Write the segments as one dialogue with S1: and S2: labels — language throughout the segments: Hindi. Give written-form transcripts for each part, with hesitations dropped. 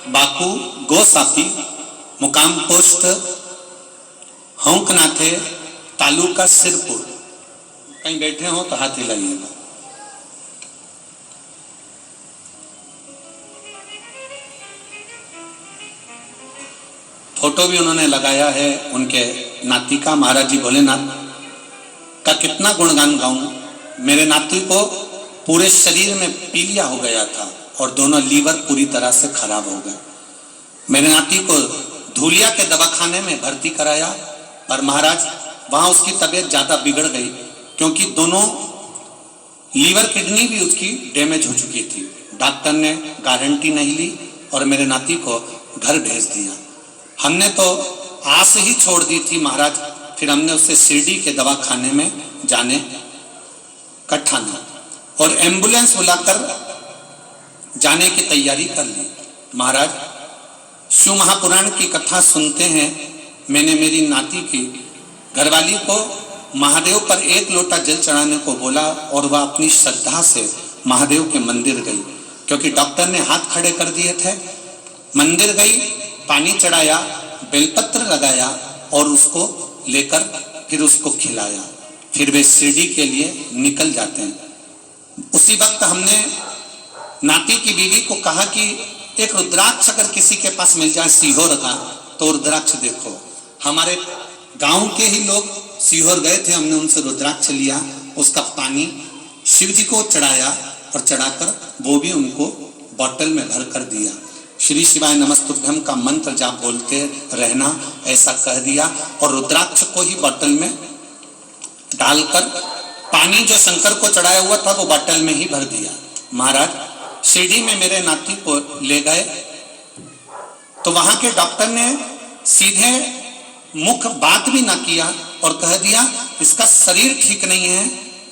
S1: बाकू गोसापी, मुकाम पोस्ट होंकनाथे, तालुका सिरपुर। कहीं बैठे हो तो हाथ हिलाइएगा। फोटो भी उन्होंने लगाया है उनके नाती का। महाराज जी भोलेनाथ का कितना गुणगान गाऊं। मेरे नाती को पूरे शरीर में पीलिया हो गया था और दोनों लीवर पूरी तरह से खराब हो गए। मेरे नाती को धूलिया के दवाखाने में भर्ती कराया, पर महाराज वहां उसकी तबीयत ज्यादा बिगड़ गई, क्योंकि दोनों लीवर किडनी भी उसकी डैमेज हो चुकी थी। डॉक्टर ने गारंटी नहीं ली और मेरे नाती को घर भेज दिया। हमने तो आस ही छोड़ दी थी महाराज। फिर हमने उसे शिरडी के दवाखाने में जाने का ठाना और एम्बुलेंस बुलाकर जाने की तैयारी कर ली। महाराज शिव महापुराण की कथा सुनते हैं। मैंने मेरी नाती की घरवाली को महादेव पर 1 लोटा जल चढ़ाने को बोला और वह अपनी श्रद्धा से महादेव के मंदिर गई, क्योंकि डॉक्टर ने हाथ खड़े कर दिए थे। मंदिर गई, पानी चढ़ाया, बेलपत्र लगाया और उसको लेकर फिर उसको खिलाया। फिर वे शिरडी के लिए निकल जाते हैं। उसी वक्त हमने नाती की बीवी को कहा कि एक रुद्राक्ष अगर किसी के पास मिल जाए सीहोर का, तो रुद्राक्ष देखो। हमारे गांव के ही लोग सीहोर गए थे, हमने उनसे रुद्राक्ष लिया, उसका पानी शिव जी को चढ़ाया और चढ़ाकर वो भी उनको बोतल में भर कर दिया। श्री शिवाय नमस्तुभ्यम का मंत्र जाप बोलते रहना, ऐसा कह दिया और रुद्राक्ष को ही बोतल में डालकर पानी जो शंकर को चढ़ाया हुआ था वो बोतल में ही भर दिया। महाराज शिरडी में मेरे नाती को ले गए तो वहां के डॉक्टर ने सीधे मुख बात भी ना किया और कह दिया इसका शरीर ठीक नहीं है,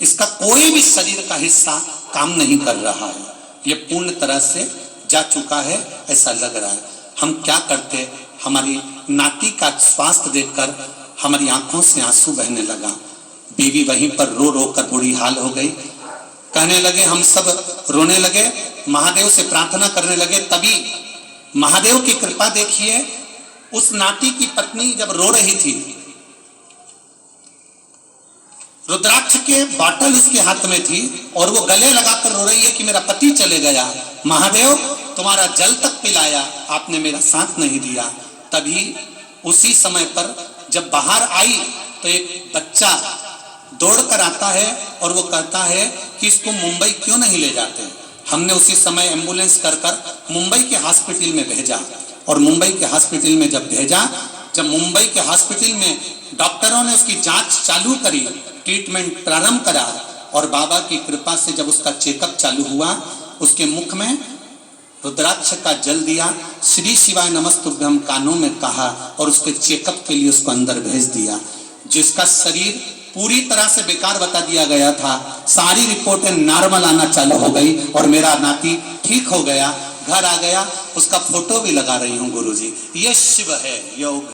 S1: इसका कोई भी शरीर का हिस्सा काम नहीं कर रहा है, ये पूर्ण तरह से जा चुका है, ऐसा लग रहा है। हम क्या करते। हमारी नाती का स्वास्थ्य देखकर हमारी आंखों से आंसू बहने लगा। बीवी वहीं पर रो रो कर बुरी हाल हो गई। कहने लगे, हम सब रोने लगे, महादेव से प्रार्थना करने लगे। तभी महादेव की कृपा देखिए, उस नाती की पत्नी जब रो रही थी, रुद्राक्ष के बॉटल उसके हाथ में थी और वो गले लगाकर रो रही है कि मेरा पति चले गया, महादेव तुम्हारा जल तक पिलाया, आपने मेरा साथ नहीं दिया। तभी उसी समय पर जब बाहर आई तो एक बच्चा दौड़कर आता है और वो कहता है कि इसको मुंबई क्यों नहीं ले जाते। हमने उसी समय एम्बुलेंस कर मुंबई के हॉस्पिटल में भेजा और मुंबई के हॉस्पिटल में जब भेजा, जब मुंबई के हॉस्पिटल में डॉक्टरों ने उसकी जांच चालू करी, ट्रीटमेंट प्रारंभ करा और बाबा की कृपा से जब उसका चेकअप चालू हुआ, उसके मुख में रुद्राक्ष का जल दिया, श्री शिवाय नमस्तुभ्यम कानों में कहा और उसके चेकअप के लिए उसको अंदर भेज दिया। जिसका शरीर पूरी तरह से बेकार बता दिया गया था, सारी रिपोर्टें नॉर्मल आना चालू हो गई और मेरा नाती ठीक हो गया, घर आ गया। उसका फोटो भी लगा रही हूँ गुरुजी। ये शिव है, योग।